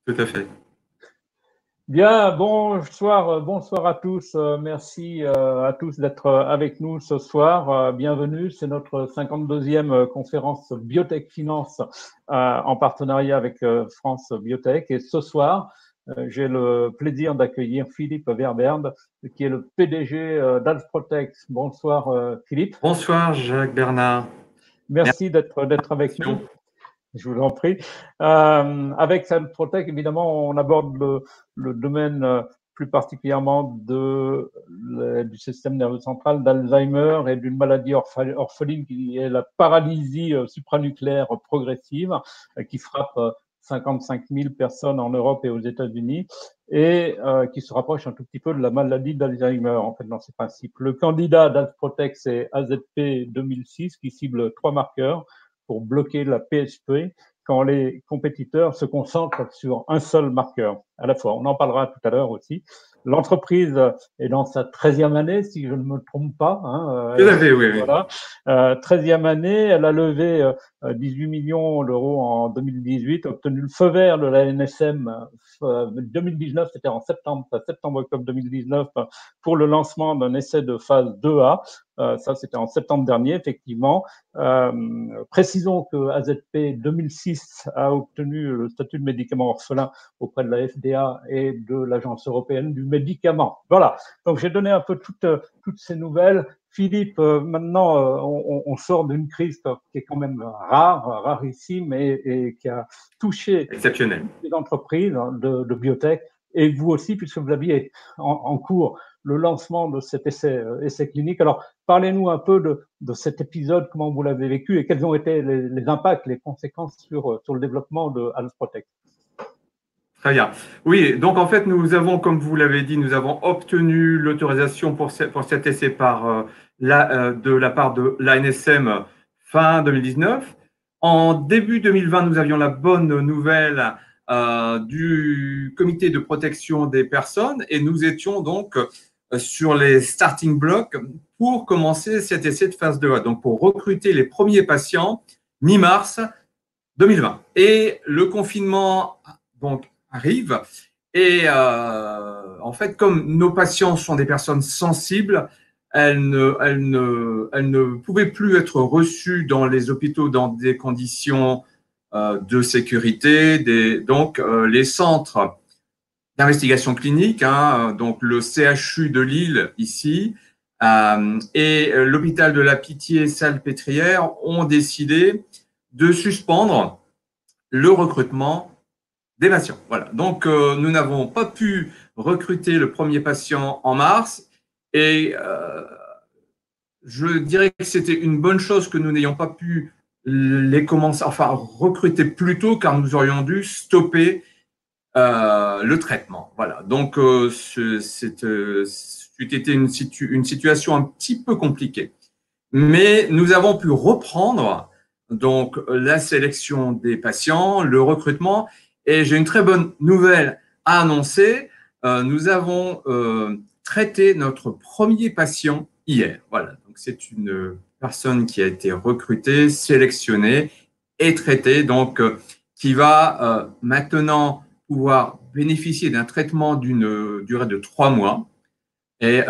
Tout à fait. Bien, bonsoir à tous. Merci à tous d'être avec nous ce soir. Bienvenue. C'est notre 52e conférence Biotech Finance en partenariat avec France Biotech. Et ce soir, j'ai le plaisir d'accueillir Philippe Verberde, qui est le PDG d'Alfprotect. Bonsoir Philippe. Bonsoir Jacques Bernard. Merci d'être avec nous. Je vous en prie. Avec Alfprotect, évidemment, on aborde le domaine plus particulièrement du système nerveux central, d'Alzheimer et d'une maladie orpheline qui est la paralysie supranucléaire progressive qui frappe 55 000 personnes en Europe et aux États-Unis et qui se rapproche un tout petit peu de la maladie d'Alzheimer, en fait, dans ses principes. Le candidat d'Alfprotect, c'est AZP 2006 qui cible 3 marqueurs pour bloquer la PSP quand les compétiteurs se concentrent sur un seul marqueur à la fois. On en parlera tout à l'heure aussi. L'entreprise est dans sa 13e année, si je ne me trompe pas. Tout à fait, oui. Voilà. 13e année, elle a levé 18 millions d'euros en 2018, obtenu le feu vert de la NSM 2019, c'était en septembre-octobre 2019, pour le lancement d'un essai de phase 2A. Ça, c'était en septembre dernier, effectivement. Précisons que AZP 2006 a obtenu le statut de médicament orphelin auprès de la FDA et de l'Agence européenne du médicament. Voilà, donc j'ai donné un peu toutes ces nouvelles. Philippe, maintenant, on sort d'une crise qui est quand même rarissime et qui a touché les entreprises de biotech, et vous aussi, puisque vous aviez en cours le lancement de cet essai clinique. Alors, parlez-nous un peu de cet épisode, comment vous l'avez vécu et quels ont été les impacts, les conséquences sur le développement de Alfprotect. Très bien. Oui, donc en fait, nous avons, comme vous l'avez dit, nous avons obtenu l'autorisation pour cet essai de la part de l'ANSM fin 2019. En début 2020, nous avions la bonne nouvelle du comité de protection des personnes et nous étions donc sur les starting blocks pour commencer cet essai de phase 2A, donc pour recruter les premiers patients mi-mars 2020. Et le confinement donc arrive et en fait, comme nos patients sont des personnes sensibles, elles ne pouvaient plus être reçues dans les hôpitaux dans des conditions de sécurité. Donc, les centres d'investigation clinique, donc le CHU de Lille ici et l'hôpital de la Pitié-Salpêtrière ont décidé de suspendre le recrutement des patients. Voilà. Donc, nous n'avons pas pu recruter le premier patient en mars et je dirais que c'était une bonne chose que nous n'ayons pas pu recruter plus tôt car nous aurions dû stopper le traitement. Voilà. Donc, c'était une situation un petit peu compliquée. Mais nous avons pu reprendre donc la sélection des patients, le recrutement, et j'ai une très bonne nouvelle à annoncer. Nous avons traité notre premier patient hier. Voilà, donc c'est une personne qui a été recrutée, sélectionnée et traitée, donc qui va maintenant pouvoir bénéficier d'un traitement d'une durée de 3 mois. Et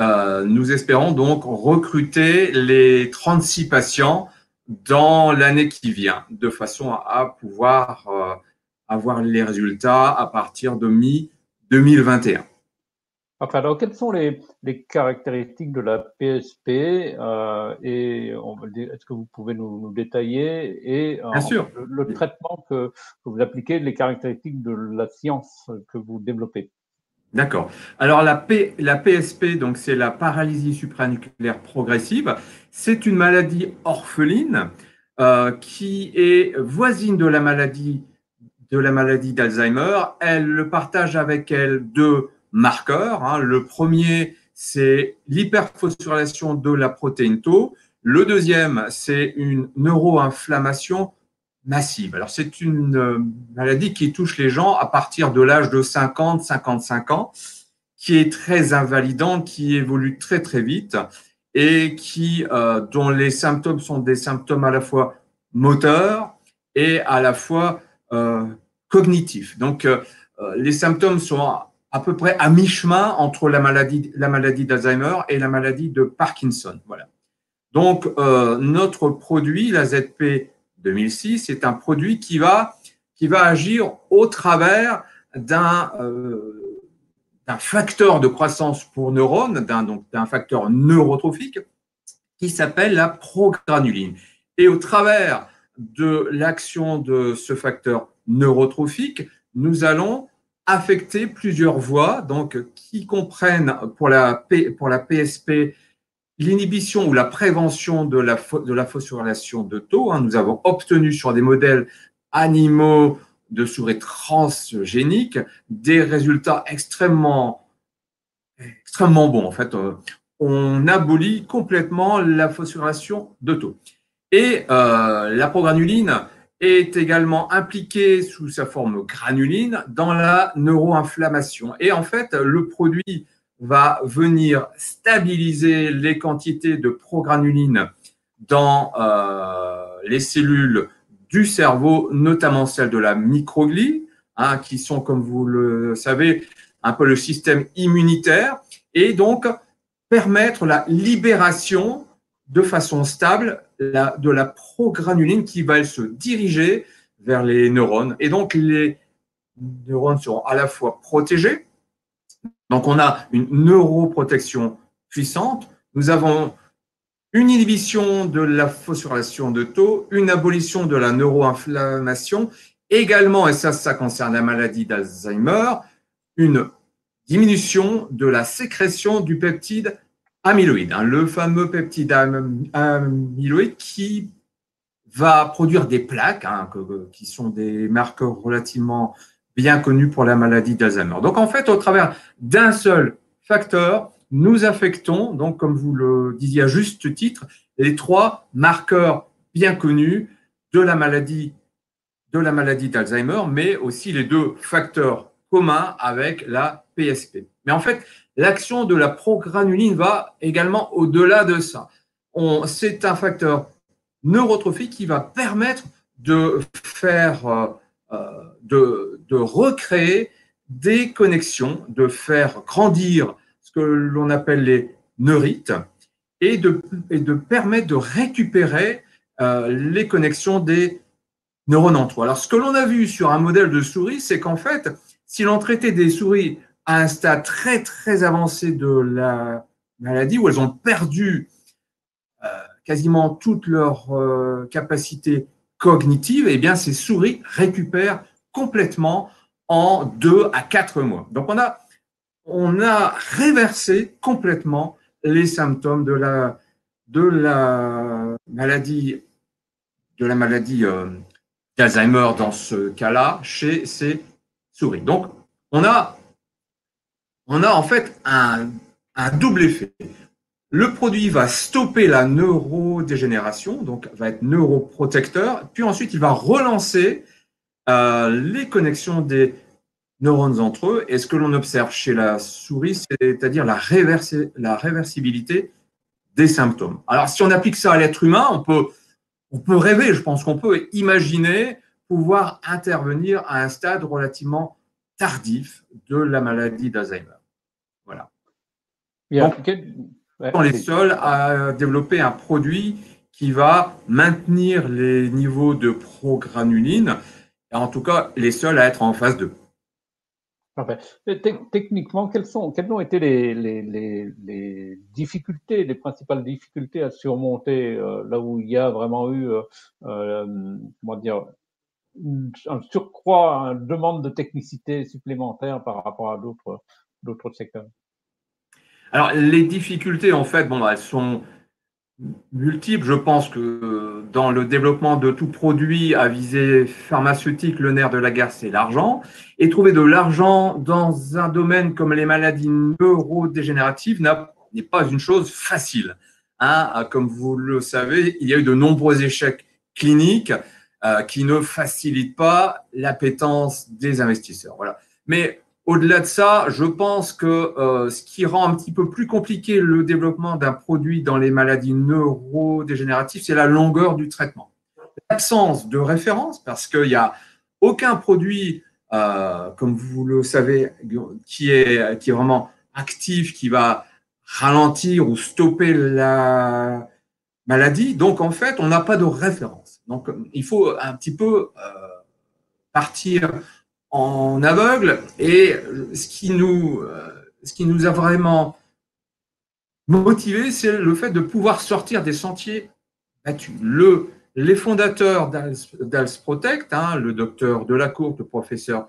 nous espérons donc recruter les 36 patients dans l'année qui vient, de façon à pouvoir avoir les résultats à partir de mi-2021. Enfin, alors, quelles sont les caractéristiques de la PSP et est-ce que vous pouvez nous détailler et Bien sûr. le traitement que vous appliquez, les caractéristiques de la science que vous développez? D'accord. Alors la PSP, donc c'est la paralysie supranucléaire progressive, c'est une maladie orpheline qui est voisine de la maladie d'Alzheimer. Elle partage avec elle 2 marqueurs. Le premier, c'est l'hyperphosphorylation de la protéine Tau. Le deuxième, c'est une neuroinflammation massive. Alors, c'est une maladie qui touche les gens à partir de l'âge de 50, 55 ans, qui est très invalidante, qui évolue très, très vite et dont les symptômes sont des symptômes à la fois moteurs et à la fois cognitif. Donc, les symptômes sont à peu près à mi-chemin entre la maladie d'Alzheimer et la maladie de Parkinson. Voilà. Donc, notre produit, la ZP 2006, est un produit qui va agir au travers d'un facteur de croissance pour neurones, d'un facteur neurotrophique qui s'appelle la progranuline. Et au travers de l'action de ce facteur neurotrophique, nous allons affecter plusieurs voies, donc qui comprennent pour la PSP l'inhibition ou la prévention de la phosphorylation de taux. Nous avons obtenu sur des modèles animaux de souris transgéniques des résultats extrêmement bons. En fait, on abolit complètement la phosphorylation de taux. Et la progranuline est également impliquée sous sa forme granuline dans la neuroinflammation. Et en fait, le produit va venir stabiliser les quantités de progranuline dans les cellules du cerveau, notamment celles de la microglie, qui sont, comme vous le savez, un peu le système immunitaire, et donc permettre la libération de façon stable de la progranuline qui va se diriger vers les neurones. Et donc, les neurones seront à la fois protégés. Donc, on a une neuroprotection puissante. Nous avons une inhibition de la phosphorylation de taux, une abolition de la neuroinflammation, également, et ça concerne la maladie d'Alzheimer, une diminution de la sécrétion du peptide amyloïde, le fameux peptide amyloïde qui va produire des plaques, qui sont des marqueurs relativement bien connus pour la maladie d'Alzheimer. Donc, en fait, au travers d'un seul facteur, nous affectons, donc, comme vous le disiez à juste titre, les 3 marqueurs bien connus de la maladie d'Alzheimer, mais aussi les 2 facteurs communs avec la PSP. Mais en fait, l'action de la progranuline va également au-delà de ça. C'est un facteur neurotrophique qui va permettre de faire, de recréer des connexions, de faire grandir ce que l'on appelle les neurites et de permettre de récupérer les connexions des neurones entre eux. Alors, ce que l'on a vu sur un modèle de souris, c'est qu'en fait, si l'on traitait des souris à un stade très, très avancé de la maladie, où elles ont perdu quasiment toute leur capacité cognitive, eh bien, ces souris récupèrent complètement en 2 à 4 mois. Donc, on a réversé complètement les symptômes de la maladie d'Alzheimer dans ce cas-là chez ces souris. Donc, on a en fait un double effet. Le produit va stopper la neurodégénération, donc va être neuroprotecteur, puis ensuite il va relancer les connexions des neurones entre eux. Et ce que l'on observe chez la souris, c'est-à-dire la réversibilité des symptômes. Alors, si on applique ça à l'être humain, on peut rêver, je pense qu'on peut imaginer pouvoir intervenir à un stade relativement tardif de la maladie d'Alzheimer. Voilà. Donc, on est les seuls à développer un produit qui va maintenir les niveaux de progranuline, et en tout cas les seuls à être en phase 2. Techniquement, quelles ont été les difficultés, les principales difficultés à surmonter là où il y a vraiment eu, comment dire, un surcroît, une demande de technicité supplémentaire par rapport à d'autres secteurs? Alors, les difficultés, en fait, elles sont multiples. Je pense que dans le développement de tout produit à visée pharmaceutique, le nerf de la guerre, c'est l'argent. Et trouver de l'argent dans un domaine comme les maladies neurodégénératives n'est pas une chose facile. Comme vous le savez, il y a eu de nombreux échecs cliniques qui ne facilitent pas l'appétence des investisseurs. Voilà. Mais au-delà de ça, je pense que ce qui rend un petit peu plus compliqué le développement d'un produit dans les maladies neurodégénératives, c'est la longueur du traitement. L'absence de référence, parce qu'il y a aucun produit, comme vous le savez, qui est vraiment actif, qui va ralentir ou stopper la maladie. Donc, en fait, on n'a pas de référence. Donc, il faut un petit peu partir en aveugle. Et ce qui nous a vraiment motivé, c'est le fait de pouvoir sortir des sentiers battus. Les fondateurs d'Als Protect, hein, le docteur Delacour, le professeur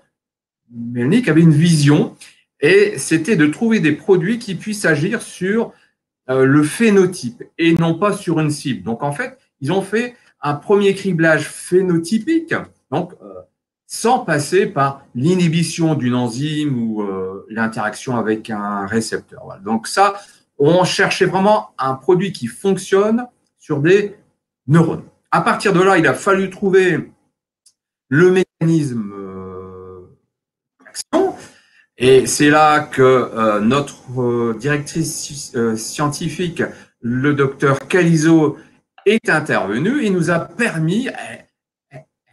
Melnick, avaient une vision, et c'était de trouver des produits qui puissent agir sur le phénotype et non pas sur une cible. Donc, en fait, ils ont fait un premier criblage phénotypique, donc sans passer par l'inhibition d'une enzyme ou l'interaction avec un récepteur. Voilà. Donc ça, on cherchait vraiment un produit qui fonctionne sur des neurones. À partir de là, il a fallu trouver le mécanisme d'action. Et c'est là que notre directrice scientifique, le docteur Calizo, est intervenu et nous a permis,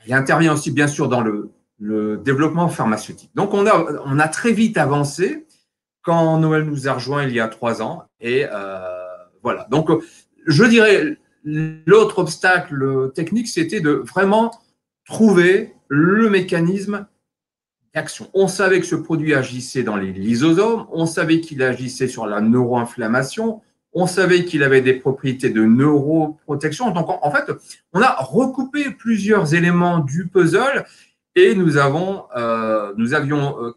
il intervient aussi bien sûr dans le développement pharmaceutique. Donc on a très vite avancé quand Noël nous a rejoint il y a 3 ans. Et voilà. Donc je dirais, l'autre obstacle technique, c'était de vraiment trouver le mécanisme d'action. On savait que ce produit agissait dans les lysosomes, on savait qu'il agissait sur la neuroinflammation, on savait qu'il avait des propriétés de neuroprotection. Donc, en fait, on a recoupé plusieurs éléments du puzzle et nous avions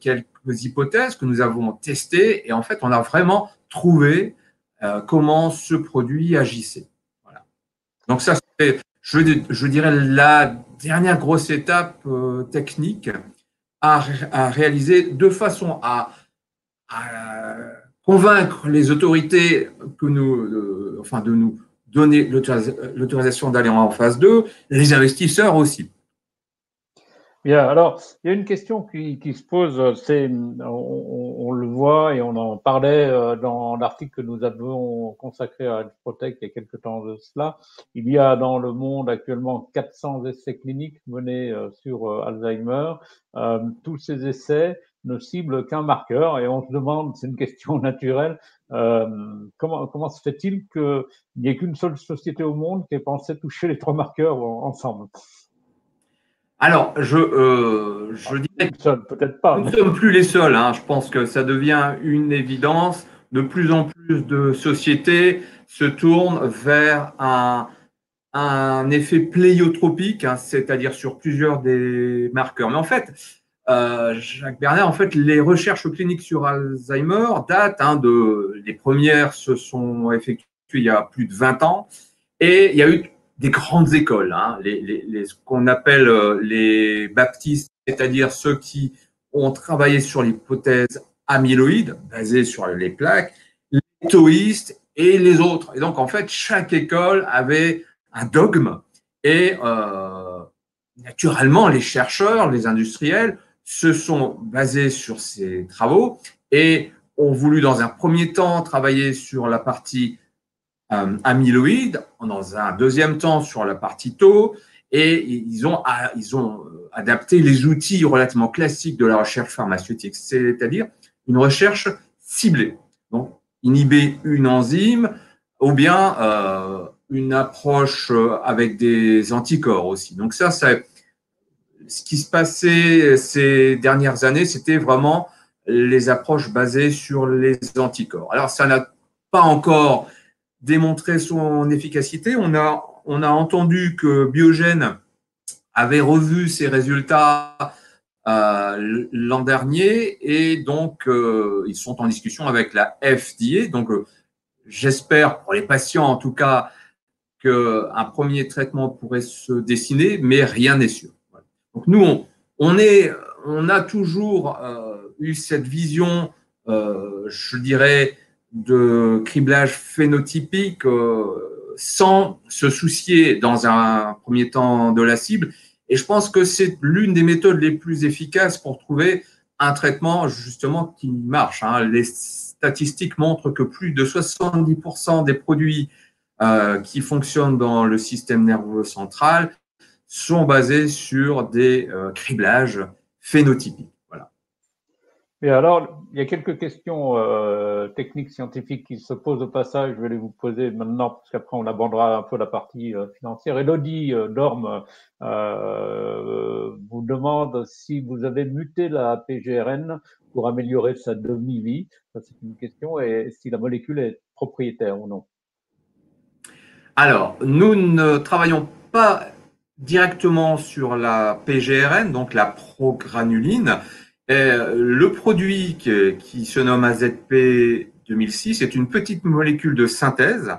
quelques hypothèses que nous avons testées, et en fait, on a vraiment trouvé comment ce produit agissait. Voilà. Donc, ça, c'est, je dirais, la dernière grosse étape technique à réaliser, de façon à convaincre les autorités de nous donner l'autorisation d'aller en phase 2, les investisseurs aussi. Bien, alors, il y a une question qui se pose, c'est, on le voit et on en parlait dans l'article que nous avons consacré à Protect il y a quelque temps de cela. Il y a dans le monde actuellement 400 essais cliniques menés sur Alzheimer. Tous ces essais ne ciblent qu'un marqueur, et on se demande, c'est une question naturelle, comment se fait-il qu'il n'y ait qu'une seule société au monde qui ait pensé toucher les 3 marqueurs ensemble? Alors, je dirais que peut-être pas. nous ne sommes plus les seuls. Hein. Je pense que ça devient une évidence. De plus en plus de sociétés se tournent vers un effet pléiotropique, hein, c'est-à-dire sur plusieurs des marqueurs. Mais en fait, Jacques Bernard, en fait, les recherches cliniques sur Alzheimer datent les premières se sont effectuées il y a plus de 20 ans, et il y a eu des grandes écoles, hein, ce qu'on appelle les baptistes, c'est-à-dire ceux qui ont travaillé sur l'hypothèse amyloïde, basée sur les plaques, les tauistes et les autres. Et donc, en fait, chaque école avait un dogme, et naturellement, les chercheurs, les industriels se sont basés sur ces travaux et ont voulu, dans un premier temps, travailler sur la partie amyloïde, dans un deuxième temps sur la partie tau, et ils ont adapté les outils relativement classiques de la recherche pharmaceutique, c'est-à-dire une recherche ciblée. Donc, inhiber une enzyme, ou bien une approche avec des anticorps aussi. Donc ça, ce qui se passait ces dernières années, c'était vraiment les approches basées sur les anticorps. Alors, ça n'a pas encore démontré son efficacité. On a entendu que Biogen avait revu ses résultats l'an dernier, et donc ils sont en discussion avec la FDA. Donc, j'espère, pour les patients en tout cas, qu'un premier traitement pourrait se dessiner, mais rien n'est sûr. Donc nous, on a toujours eu cette vision, je dirais, de criblage phénotypique sans se soucier dans un premier temps de la cible. Et je pense que c'est l'une des méthodes les plus efficaces pour trouver un traitement justement qui marche. Hein. Les statistiques montrent que plus de 70% des produits qui fonctionnent dans le système nerveux central sont basés sur des criblages phénotypiques. Voilà. Et alors, il y a quelques questions techniques, scientifiques qui se posent au passage. Je vais les vous poser maintenant, parce qu'après on abordera un peu la partie financière. Elodie Dorme vous demande si vous avez muté la PGRN pour améliorer sa demi-vie. Ça, c'est une question. Et si la molécule est propriétaire ou non. Alors, nous ne travaillons pas directement sur la PGRN, donc la progranuline. Le produit qui se nomme AZP 2006 est une petite molécule de synthèse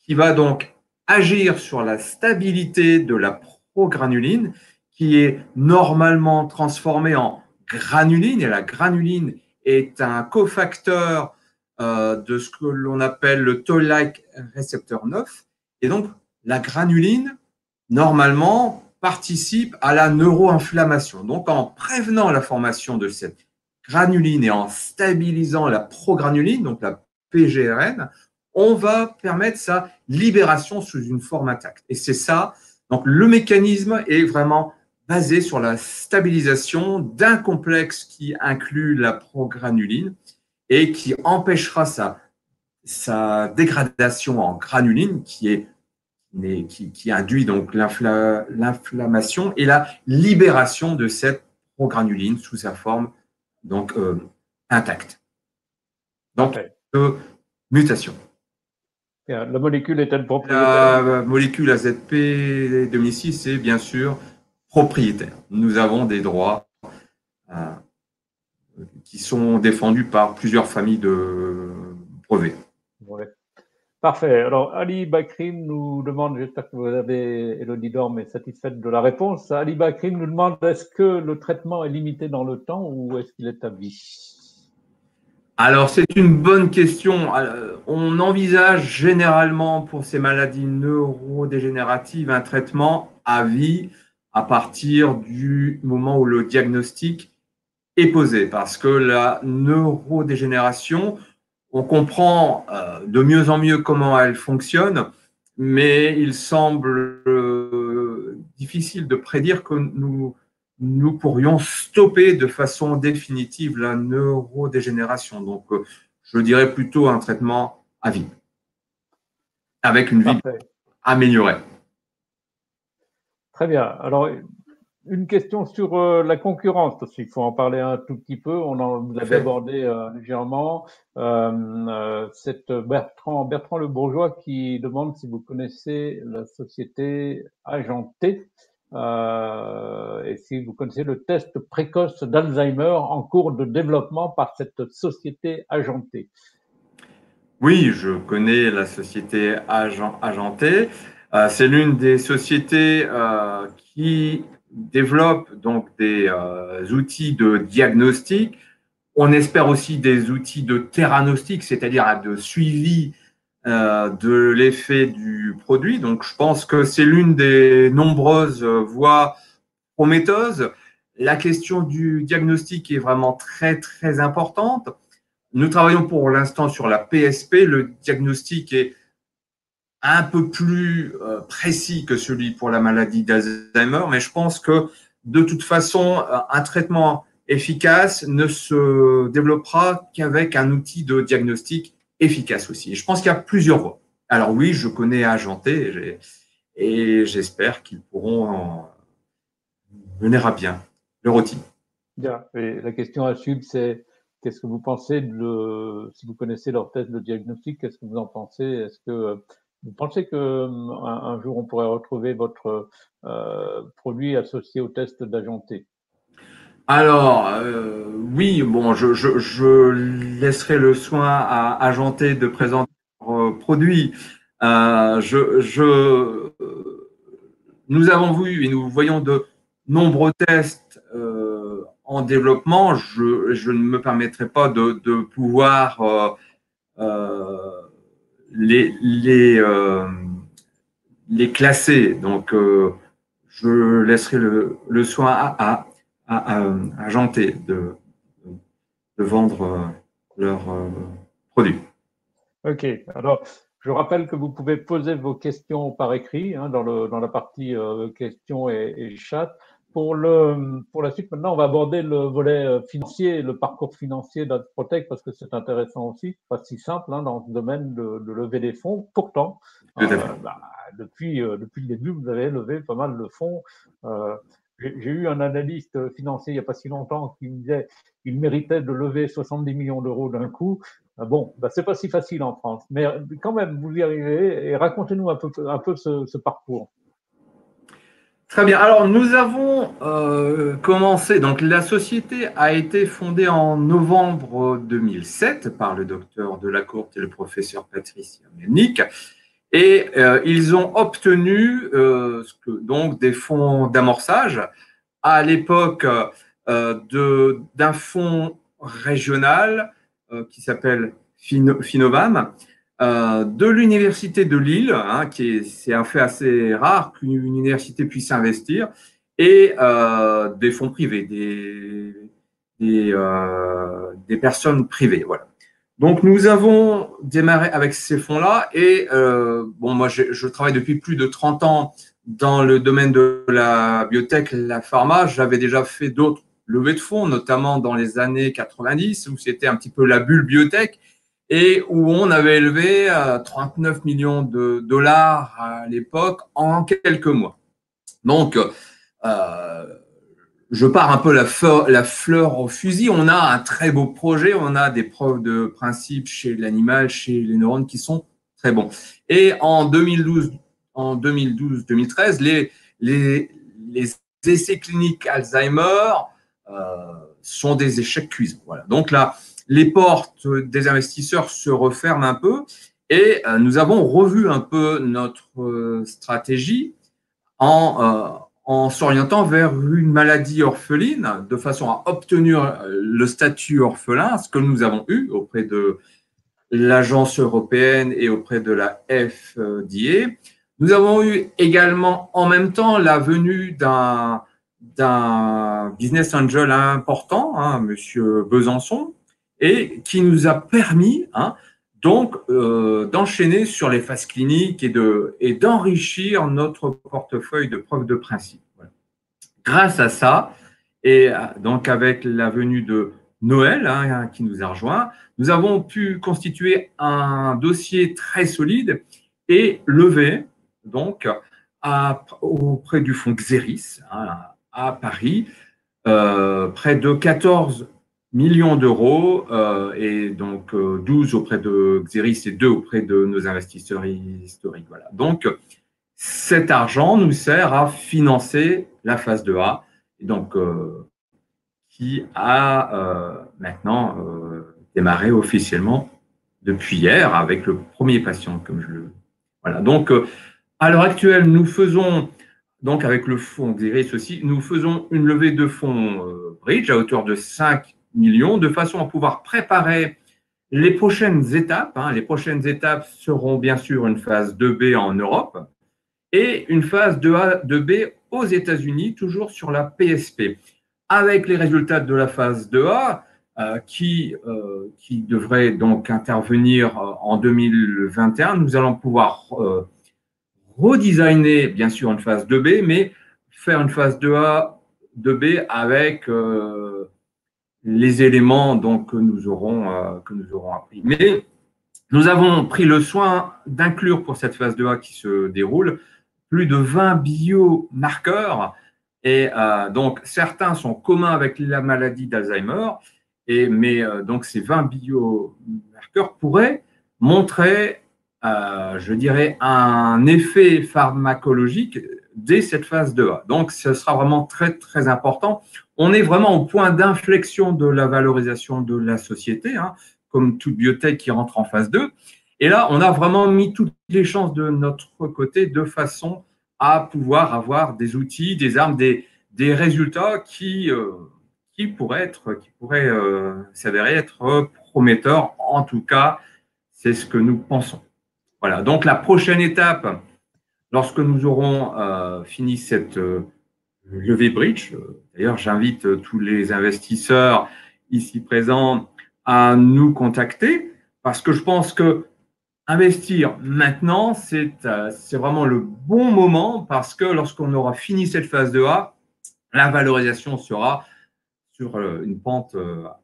qui va donc agir sur la stabilité de la progranuline qui est normalement transformée en granuline et la granuline est un cofacteur de ce que l'on appelle le toll-like récepteur 9. Et donc, la granuline, normalement, participe à la neuroinflammation. Donc, en prévenant la formation de cette granuline et en stabilisant la progranuline, donc la PGRN, on va permettre sa libération sous une forme intacte. Et c'est ça. Donc, le mécanisme est vraiment basé sur la stabilisation d'un complexe qui inclut la progranuline et qui empêchera sa dégradation en granuline qui induit donc l'inflammation et la libération de cette progranuline sous sa forme donc intacte. Donc, mutation. La molécule est-elle propriétaire? La molécule AZP 2006 est bien sûr propriétaire. Nous avons des droits qui sont défendus par plusieurs familles de brevets. Ouais. Parfait. Alors, Ali Bakrim nous demande, j'espère que vous avez, Elodie Dorme est satisfaite de la réponse. Ali Bakrim nous demande, est-ce que le traitement est limité dans le temps ou est-ce qu'il est à vie? Alors, c'est une bonne question. On envisage généralement pour ces maladies neurodégénératives un traitement à vie à partir du moment où le diagnostic est posé. Parce que la neurodégénération, on comprend de mieux en mieux comment elle fonctionne, mais il semble difficile de prédire que nous pourrions stopper de façon définitive la neurodégénération. Donc, je dirais plutôt un traitement à vie, avec une vie améliorée. Très bien. Alors, une question sur la concurrence, parce qu'il faut en parler un tout petit peu. Vous avez abordé légèrement. C'est Bertrand Le Bourgeois qui demande si vous connaissez la société Agenté et si vous connaissez le test précoce d'Alzheimer en cours de développement par cette société Agenté. Oui, je connais la société Agenté. C'est l'une des sociétés qui développe donc des outils de diagnostic. On espère aussi des outils de theranostic, c'est-à-dire de suivi de l'effet du produit. Donc, je pense que c'est l'une des nombreuses voies prometteuses. La question du diagnostic est vraiment très, très importante. Nous travaillons pour l'instant sur la PSP. Le diagnostic est un peu plus précis que celui pour la maladie d'Alzheimer, mais je pense que de toute façon, un traitement efficace ne se développera qu'avec un outil de diagnostic efficace aussi. Et je pense qu'il y a plusieurs voies. Alors oui, je connais Agenté et j'espère qu'ils pourront mener à bien leur outil. Bien. Et la question à suivre, c'est qu'est-ce que vous pensez si vous connaissez leur test de diagnostic, qu'est-ce que vous en pensez? Est-ce que vous pensez qu'un jour on pourrait retrouver votre produit associé au test d'Agenté? Alors, oui, bon, je laisserai le soin à Agenté de présenter leur produit. Nous avons vu et nous voyons de nombreux tests en développement. Je ne me permettrai pas de pouvoir les classer. Donc, je laisserai le soin à Agenté de vendre leurs produits. Ok. Alors, Je rappelle que vous pouvez poser vos questions par écrit hein, dans la partie questions et chat. Pour la suite, maintenant, on va aborder le volet financier, le parcours financier d'Adprotech, parce que c'est intéressant aussi. Pas si simple hein, dans ce domaine de lever des fonds. Pourtant, Tout à fait. depuis le début, vous avez levé pas mal de fonds. J'ai eu un analyste financier il n'y a pas si longtemps qui me disait qu'il méritait de lever 70 millions d'euros d'un coup. Bon, c'est pas si facile en France, mais quand même, vous y arrivez. Et racontez-nous un peu ce parcours. Très bien. Alors, nous avons commencé. Donc, la société a été fondée en novembre 2007 par le docteur Delacourte et le professeur Patricia Melnick. Et ils ont obtenu donc des fonds d'amorçage à l'époque d'un fonds régional qui s'appelle Finovam, de l'université de Lille, hein, c'est un fait assez rare qu'une université puisse investir, et des fonds privés, des personnes privées. Voilà. Donc, nous avons démarré avec ces fonds-là et bon, moi, je travaille depuis plus de 30 ans dans le domaine de la biotech, la pharma. J'avais déjà fait d'autres levées de fonds, notamment dans les années 90, où c'était un petit peu la bulle biotech et où on avait élevé 39 millions de dollars à l'époque en quelques mois. Donc, je pars un peu la fleur au fusil. On a un très beau projet, on a des preuves de principe chez l'animal, chez les neurones qui sont très bons. Et en 2012-2013, les essais cliniques Alzheimer sont des échecs cuisants. Voilà. Donc là, les portes des investisseurs se referment un peu et nous avons revu un peu notre stratégie en s'orientant vers une maladie orpheline, de façon à obtenir le statut orphelin, ce que nous avons eu auprès de l'Agence européenne et auprès de la FDA. Nous avons eu également en même temps la venue d'un business angel important, hein, Monsieur Besançon, et qui nous a permis donc d'enchaîner sur les phases cliniques et d'enrichir notre portefeuille de preuves de principe. Voilà. Grâce à ça, et donc avec la venue de Noël qui nous a rejoint, nous avons pu constituer un dossier très solide et lever donc auprès du fonds Xeris à Paris près de 14 millions d'euros et donc 12 auprès de Xeris et 2 auprès de nos investisseurs historiques. Voilà. Donc, cet argent nous sert à financer la phase 2A, et donc, qui a maintenant démarré officiellement depuis hier avec le premier patient, comme je le. Voilà. Donc, à l'heure actuelle, nous faisons, donc avec le fonds Xeris aussi, nous faisons une levée de fonds bridge à hauteur de 5 millions, de façon à pouvoir préparer les prochaines étapes. Les prochaines étapes seront bien sûr une phase 2B en Europe et une phase 2A, 2B aux États-Unis, toujours sur la PSP. Avec les résultats de la phase 2A, qui devrait donc intervenir en 2021, nous allons pouvoir redesigner bien sûr une phase 2B, mais faire une phase 2A, 2B avec les éléments donc, que nous aurons appris. Mais nous avons pris le soin d'inclure pour cette phase 2A qui se déroule plus de 20 biomarqueurs. Et donc, certains sont communs avec la maladie d'Alzheimer, mais donc ces 20 biomarqueurs pourraient montrer, je dirais, un effet pharmacologique dès cette phase 2A. Donc, ce sera vraiment très, très important. On est vraiment au point d'inflexion de la valorisation de la société, comme toute biotech qui rentre en phase 2. Et là, on a vraiment mis toutes les chances de notre côté de façon à pouvoir avoir des outils, des armes, des résultats qui pourraient s'avérer être prometteurs. En tout cas, c'est ce que nous pensons. Voilà. Donc, la prochaine étape, lorsque nous aurons fini cette levée bridge, d'ailleurs, j'invite tous les investisseurs ici présents à nous contacter parce que je pense que investir maintenant, c'est vraiment le bon moment parce que lorsqu'on aura fini cette phase 2A, la valorisation sera sur une pente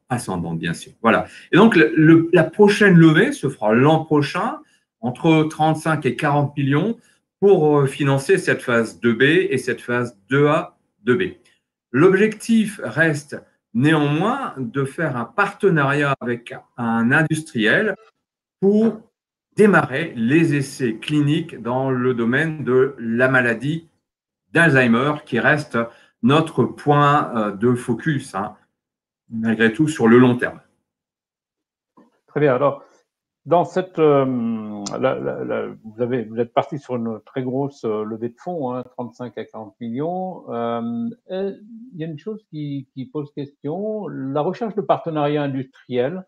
ascendante, bien sûr. Voilà. Et donc, la prochaine levée se fera l'an prochain, entre 35 et 40 millions, pour financer cette phase 2B et cette phase 2A, 2B. L'objectif reste néanmoins de faire un partenariat avec un industriel pour démarrer les essais cliniques dans le domaine de la maladie d'Alzheimer, qui reste notre point de focus, hein, malgré tout, sur le long terme. Très bien. Alors, dans cette, vous êtes parti sur une très grosse levée de fonds, hein, 35 à 40 millions. Il y a une chose qui pose question, la recherche de partenariats industriels.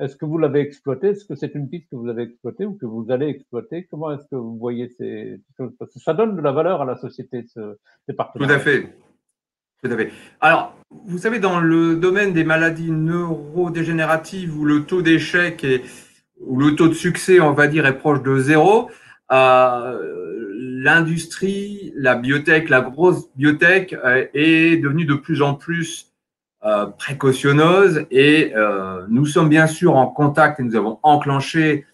Est-ce que vous l'avez exploité? Est-ce que c'est une piste que vous avez exploitée ou que vous allez exploiter? Comment est-ce que vous voyez ces choses? Parce que ça donne de la valeur à la société, ces Tout à partenariats. fait. Tout à fait. Alors, vous savez, dans le domaine des maladies neurodégénératives où le taux d'échec où le taux de succès, on va dire, est proche de zéro, l'industrie, la biotech, la grosse biotech est devenue de plus en plus précautionneuse et nous sommes bien sûr en contact et nous avons enclenché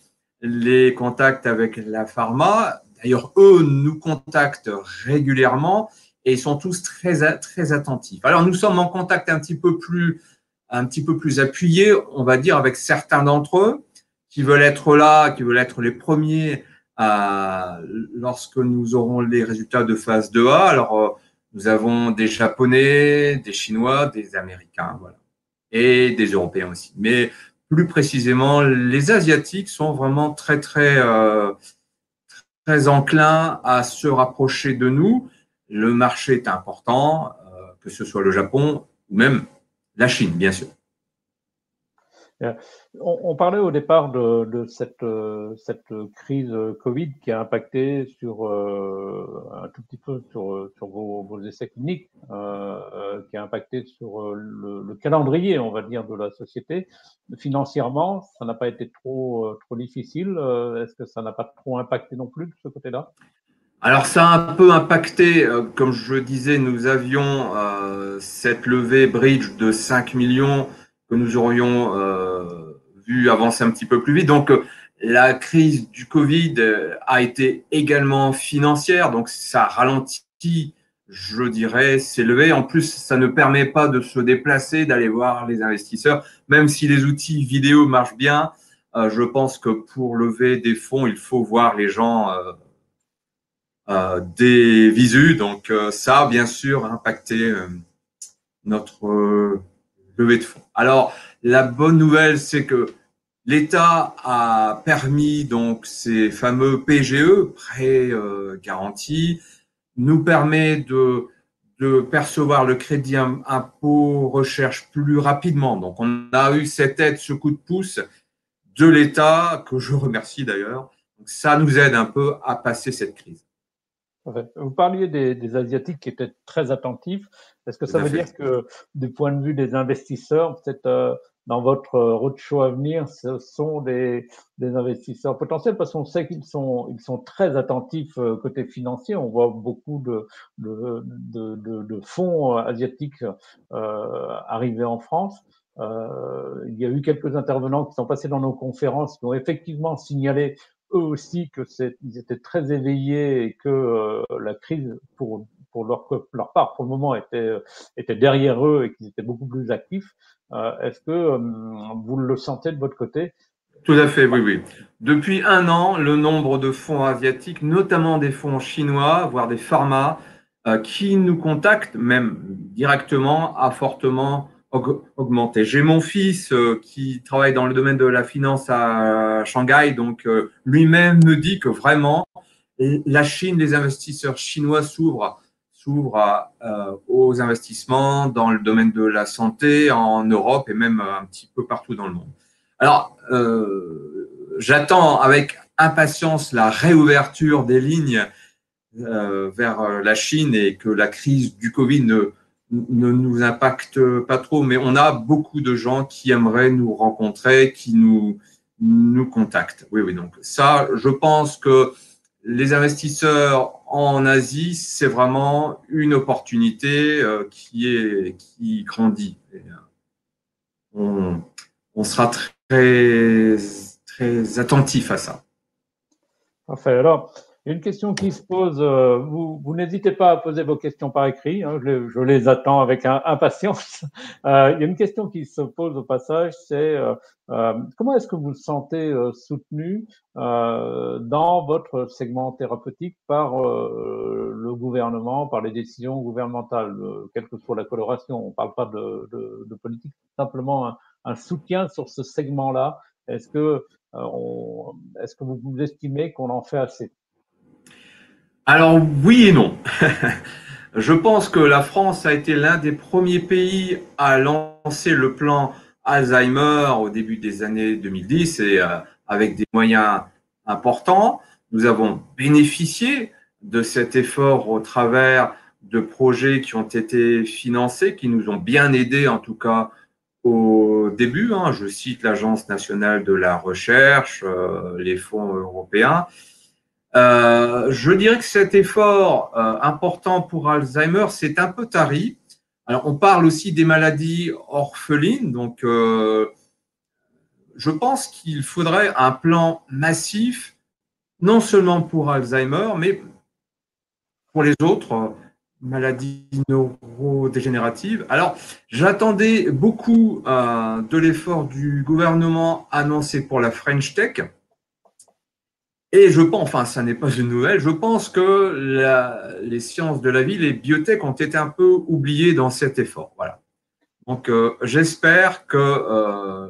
les contacts avec la pharma. D'ailleurs, eux nous contactent régulièrement et ils sont tous très attentifs. Alors, nous sommes en contact un petit peu plus appuyé, on va dire, avec certains d'entre eux qui veulent être là, qui veulent être les premiers lorsque nous aurons les résultats de phase 2A. Alors, nous avons des Japonais, des Chinois, des Américains, voilà, et des Européens aussi. Mais plus précisément, les Asiatiques sont vraiment très enclins à se rapprocher de nous. Le marché est important, que ce soit le Japon ou même la Chine, bien sûr. On parlait au départ de cette crise Covid qui a impacté sur un tout petit peu sur vos essais cliniques, qui a impacté sur le calendrier, on va dire, de la société. Financièrement, ça n'a pas été trop difficile. Est-ce que ça n'a pas trop impacté non plus de ce côté-là? Alors ça a un peu impacté, comme je disais, nous avions cette levée bridge de 5 millions que nous aurions vu avancer un petit peu plus vite. Donc la crise du Covid a été également financière, donc ça ralentit, je dirais, ces levées. En plus, ça ne permet pas de se déplacer, d'aller voir les investisseurs, même si les outils vidéo marchent bien. Je pense que pour lever des fonds, il faut voir les gens des visus. Donc, ça a bien sûr impacté notre levée de fonds. Alors, la bonne nouvelle, c'est que l'État a permis donc ces fameux PGE, prêts garantis, nous permet de percevoir le crédit impôt recherche plus rapidement. Donc, on a eu cette aide, ce coup de pouce de l'État, que je remercie d'ailleurs. Donc, ça nous aide un peu à passer cette crise. Vous parliez des Asiatiques qui étaient très attentifs. Est-ce que Tout ça à veut fait. dire que, du point de vue des investisseurs, peut-être dans votre roadshow à venir, ce sont des investisseurs potentiels parce qu'on sait ils sont très attentifs côté financier. On voit beaucoup de fonds asiatiques arriver en France. Il y a eu quelques intervenants qui sont passés dans nos conférences qui ont effectivement signalé eux aussi ils étaient très éveillés et que la crise pour leur part pour le moment était derrière eux et qu'ils étaient beaucoup plus actifs. Est-ce que vous le sentez de votre côté? Tout à fait, oui, oui. Depuis un an, le nombre de fonds asiatiques, notamment des fonds chinois, voire des pharma, qui nous contactent, même directement, a fortement augmenté. J'ai mon fils qui travaille dans le domaine de la finance à Shanghai, donc lui-même me dit que vraiment, la Chine, les investisseurs chinois s'ouvrent aux investissements dans le domaine de la santé en Europe et même un petit peu partout dans le monde. Alors, j'attends avec impatience la réouverture des lignes vers la Chine et que la crise du Covid ne nous impacte pas trop, mais on a beaucoup de gens qui aimeraient nous rencontrer, nous contactent. Oui, oui. Donc ça, je pense que les investisseurs en Asie, c'est vraiment une opportunité qui grandit. Et, on, on sera très attentif à ça. Parfait. Alors, il y a une question qui se pose. Vous n'hésitez pas à poser vos questions par écrit. Hein, je les attends avec impatience. Il y a une question qui se pose au passage, c'est comment est-ce que vous vous sentez soutenu dans votre segment thérapeutique par le gouvernement, par les décisions gouvernementales, quelle que soit la coloration. On ne parle pas de politique, simplement un soutien sur ce segment-là. Est-ce que est-ce que vous estimez qu'on en fait assez? Alors oui et non. Je pense que la France a été l'un des premiers pays à lancer le plan Alzheimer au début des années 2010 et avec des moyens importants. Nous avons bénéficié de cet effort au travers de projets qui ont été financés, qui nous ont bien aidés en tout cas au début. Hein. Je cite l'Agence nationale de la recherche, les fonds européens. Je dirais que cet effort important pour Alzheimer, c'est un peu tari. Alors, on parle aussi des maladies orphelines, donc je pense qu'il faudrait un plan massif, non seulement pour Alzheimer, mais pour les autres maladies neurodégénératives. Alors, j'attendais beaucoup de l'effort du gouvernement annoncé pour la French Tech. Et je pense, enfin, ça n'est pas une nouvelle, je pense que les sciences de la vie, les biotech ont été un peu oubliées dans cet effort. Voilà. Donc, j'espère que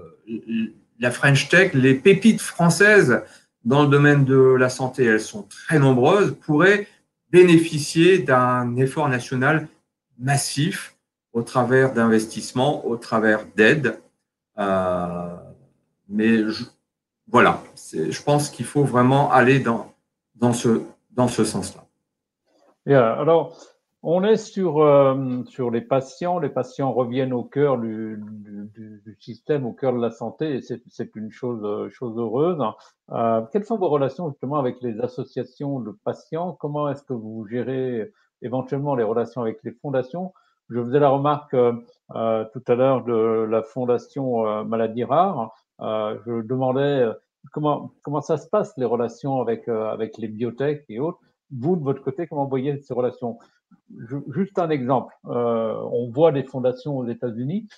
la French Tech, les pépites françaises dans le domaine de la santé, elles sont très nombreuses, pourraient bénéficier d'un effort national massif au travers d'investissements, au travers d'aides. Euh, mais voilà, je pense qu'il faut vraiment aller dans ce sens-là. Bien, alors, on est sur les patients. Les patients reviennent au cœur du système, au cœur de la santé, et c'est une chose heureuse. Quelles sont vos relations justement avec les associations de patients? Comment est-ce que vous gérez éventuellement les relations avec les fondations? Je faisais la remarque tout à l'heure de la fondation Maladies Rares. Je demandais comment ça se passe, les relations avec les biotech et autres. Vous, de votre côté, comment vous voyez ces relations? Juste un exemple. On voit des fondations aux États-Unis,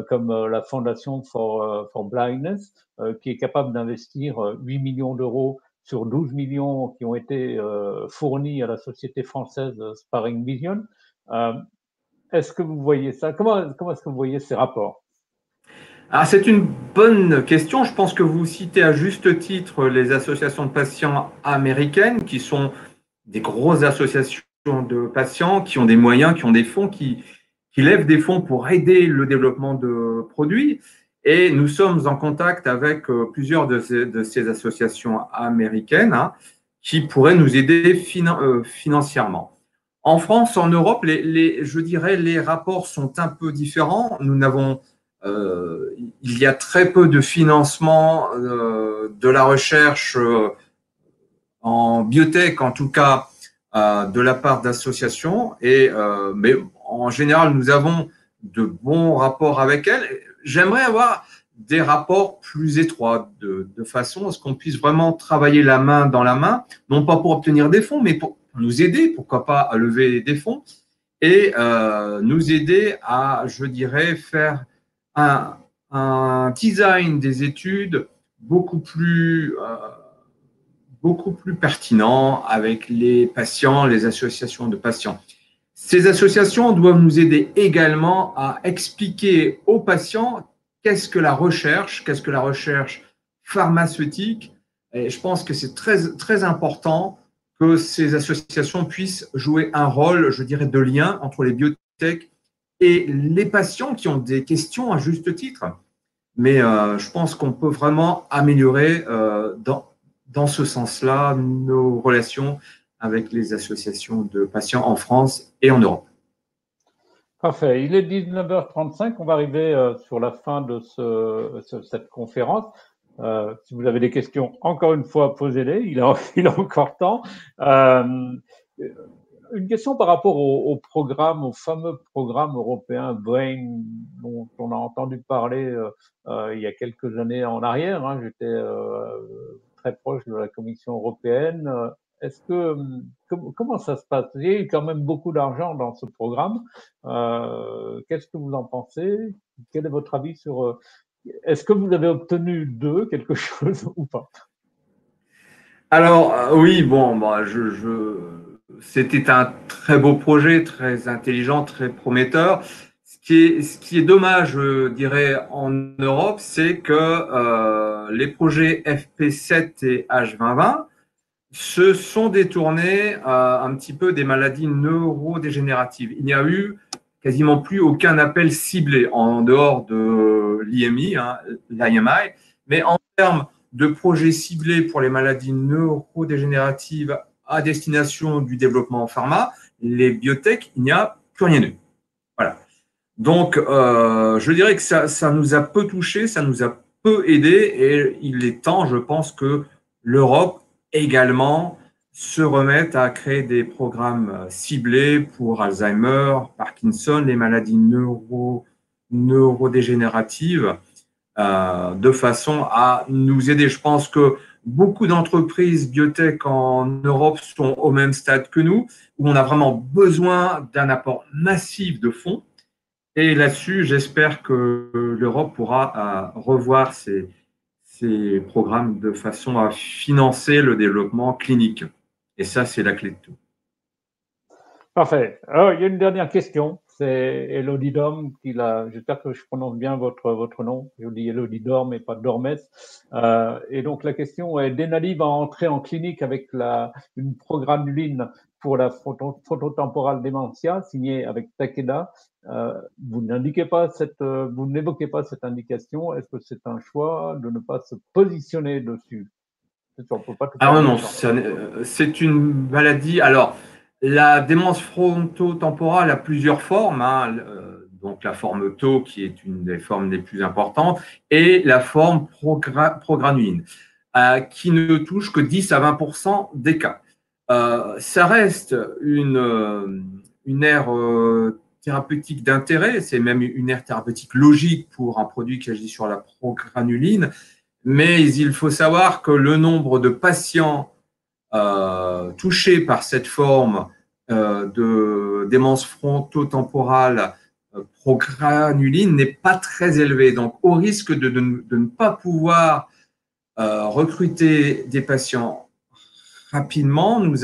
comme la Foundation for Blindness, qui est capable d'investir 8 millions d'euros sur 12 millions qui ont été fournis à la société française Sparring Vision. Est-ce que vous voyez ça? Comment est-ce que vous voyez ces rapports? Ah, c'est une bonne question. Je pense que vous citez à juste titre les associations de patients américaines, qui sont des grosses associations de patients, qui ont des moyens, qui ont des fonds, qui lèvent des fonds pour aider le développement de produits. Et nous sommes en contact avec plusieurs de ces associations américaines, hein, qui pourraient nous aider financièrement. En France, en Europe, je dirais les rapports sont un peu différents. Nous n'avons il y a très peu de financement de la recherche en biotech, en tout cas de la part d'associations. Mais en général, nous avons de bons rapports avec elles. J'aimerais avoir des rapports plus étroits, de façon à ce qu'on puisse vraiment travailler la main dans la main, non pas pour obtenir des fonds, mais pour nous aider, pourquoi pas, à lever des fonds et nous aider à, je dirais, faire un design des études beaucoup plus pertinent avec les patients, les associations de patients. Ces associations doivent nous aider également à expliquer aux patients qu'est-ce que la recherche pharmaceutique. Et je pense que c'est très important que ces associations puissent jouer un rôle, je dirais, de lien entre les biotech et les patients qui ont des questions à juste titre. Mais je pense qu'on peut vraiment améliorer dans ce sens-là nos relations avec les associations de patients en France et en Europe. Parfait. Il est 19h35. On va arriver sur la fin de cette conférence. Si vous avez des questions, encore une fois, posez-les. Il a encore temps. Une question par rapport au programme, au fameux programme européen Brain dont on a entendu parler il y a quelques années en arrière. Hein. J'étais très proche de la Commission européenne. Est-ce que comment ça se passe? Il y a eu quand même beaucoup d'argent dans ce programme. Qu'est-ce que vous en pensez? Quel est votre avis sur est-ce que vous avez obtenu d'eux quelque chose ou pas? Alors, oui, bon, bah, c'était un très beau projet, très intelligent, très prometteur. Ce qui est dommage, je dirais, en Europe, c'est que les projets FP7 et H2020 se sont détournés un petit peu des maladies neurodégénératives. Il n'y a eu quasiment plus aucun appel ciblé en dehors de l'IMI, hein, l'IMI, mais en termes de projets ciblés pour les maladies neurodégénératives à destination du développement en pharma, les biotech, il n'y a plus rien eu. Voilà. Donc, je dirais que ça nous a peu touché, ça nous a peu aidé, et il est temps, je pense, que l'Europe également se remette à créer des programmes ciblés pour Alzheimer, Parkinson, les maladies neurodégénératives, de façon à nous aider. Je pense que beaucoup d'entreprises biotech en Europe sont au même stade que nous, où on a vraiment besoin d'un apport massif de fonds. Et là-dessus, j'espère que l'Europe pourra revoir ses programmes de façon à financer le développement clinique. Et ça, c'est la clé de tout. Parfait. Alors, il y a une dernière question. C'est Elodie Dorm qui l'a. J'espère que je prononce bien votre nom. Je dis Elodie Dorm et pas Dormes. Et donc, la question est Denali va entrer en clinique avec une programuline pour la phototemporale dementia signée avec Takeda. Vous n'évoquez pas cette indication. Est-ce que c'est un choix de ne pas se positionner dessus? On ne peut pas tout Ah faire en même non, temps. c'est une maladie. Alors, la démence frontotemporale a plusieurs formes, hein. Donc, la forme tau, qui est une des formes les plus importantes, et la forme progranulin, qui ne touche que 10 à 20% des cas. Ça reste une aire thérapeutique d'intérêt, c'est même une aire thérapeutique logique pour un produit qui agit sur la progranulin, mais il faut savoir que le nombre de patients touchés par cette forme de démence frontotemporale progranulin n'est pas très élevé. Donc, au risque de ne pas pouvoir recruter des patients rapidement, nous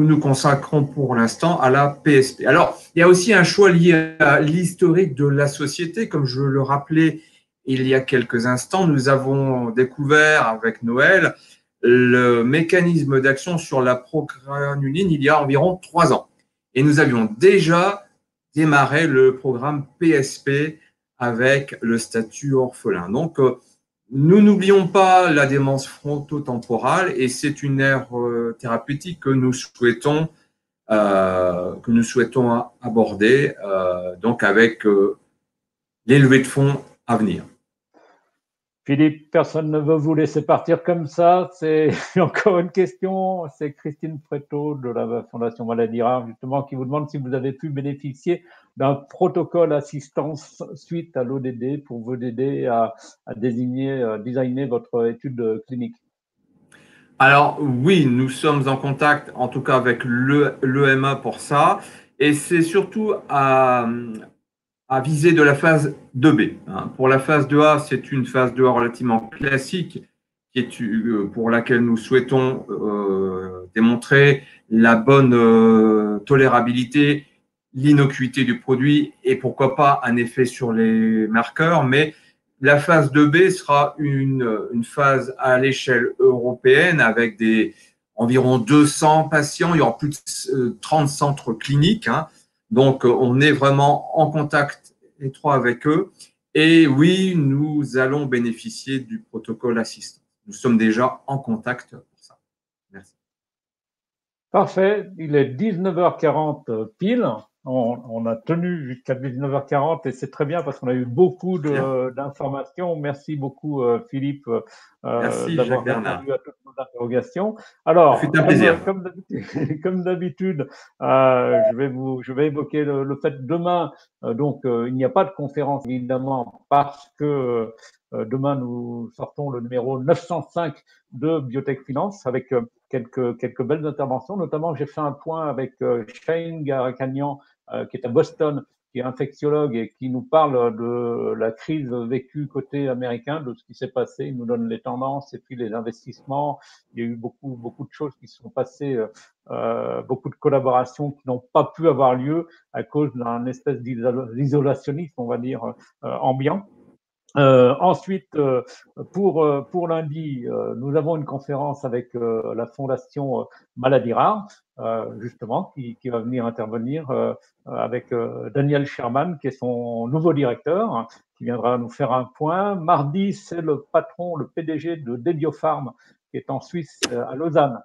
nous consacrons pour l'instant à la PSP. Alors, il y a aussi un choix lié à l'historique de la société. Comme je le rappelais il y a quelques instants, nous avons découvert avec Noël le mécanisme d'action sur la progranulin il y a environ 3 ans. Et nous avions déjà démarré le programme PSP avec le statut orphelin. Donc, nous n'oublions pas la démence frontotemporale et c'est une aire thérapeutique que nous souhaitons aborder, donc avec les levées de fonds à venir. Philippe, personne ne veut vous laisser partir comme ça. C'est encore une question. C'est Christine Préto de la Fondation Maladies Rares, justement, qui vous demande si vous avez pu bénéficier d'un protocole assistance suite à l'ODD pour vous aider à designer votre étude clinique. Alors oui, nous sommes en contact, en tout cas avec l'EMA pour ça, et c'est surtout à viser de la phase 2B. Hein. Pour la phase 2A, c'est une phase 2A relativement classique pour laquelle nous souhaitons démontrer la bonne tolérabilité, l'innocuité du produit et pourquoi pas un effet sur les marqueurs. Mais la phase 2B sera une phase à l'échelle européenne avec environ 200 patients. Il y aura plus de 30 centres cliniques. Hein. Donc, on est vraiment en contact étroit avec eux. Et oui, nous allons bénéficier du protocole assistant. Nous sommes déjà en contact pour ça. Merci. Parfait. Il est 19h40 pile. On a tenu jusqu'à 19h40 et c'est très bien parce qu'on a eu beaucoup Bien. d'informations. Merci beaucoup, Philippe, Merci, Jacques d'avoir Bernard. répondu à toutes nos interrogations. Ce fut Alors, un plaisir. comme d'habitude, je vais évoquer le fait demain. Il n'y a pas de conférence évidemment parce que demain nous sortons le numéro 905 de Biotech Finance avec quelques belles interventions. Notamment, j'ai fait un point avec Shane Garakanian qui est à Boston, qui est infectiologue et qui nous parle de la crise vécue côté américain, de ce qui s'est passé. Il nous donne les tendances et puis les investissements. Il y a eu beaucoup de choses qui se sont passées, beaucoup de collaborations qui n'ont pas pu avoir lieu à cause d'un espèce d'isolationnisme, on va dire, ambiant. Ensuite, pour lundi, nous avons une conférence avec la Fondation Maladies Rares, justement, qui va venir intervenir avec Daniel Sherman, qui est son nouveau directeur, qui viendra nous faire un point. Mardi, c'est le patron, le PDG de Debiopharm, qui est en Suisse, à Lausanne,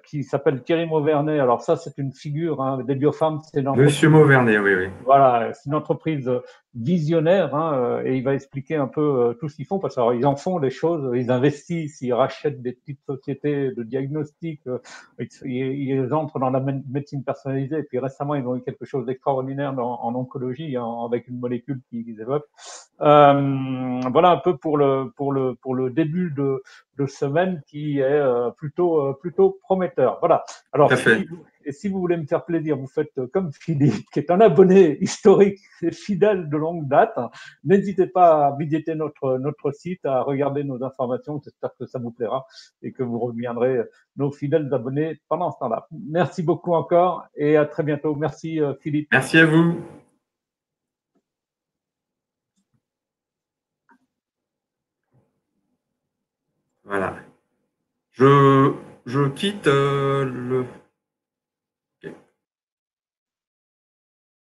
qui s'appelle Thierry Mauvernet. Alors ça, c'est une figure, hein. Debiopharm, c'est une Monsieur entreprise. Mauvernet, oui, oui. Voilà, c'est une entreprise visionnaire, hein, et il va expliquer un peu tout ce qu'ils font parce qu'ils en font des choses, ils investissent, ils rachètent des petites sociétés de diagnostic, ils entrent dans la médecine personnalisée et puis récemment ils ont eu quelque chose d'extraordinaire en oncologie, hein, avec une molécule qu'ils développent. Voilà un peu pour le début de semaine qui est plutôt prometteur. Voilà. Tout Alors à fait. si vous voulez me faire plaisir, vous faites comme Philippe, qui est un abonné historique et fidèle de longue date. N'hésitez pas à visiter notre site, à regarder nos informations. J'espère que ça vous plaira et que vous reviendrez nos fidèles abonnés pendant ce temps-là. Merci beaucoup encore et à très bientôt. Merci Philippe. Merci à vous. Voilà. Je quitte le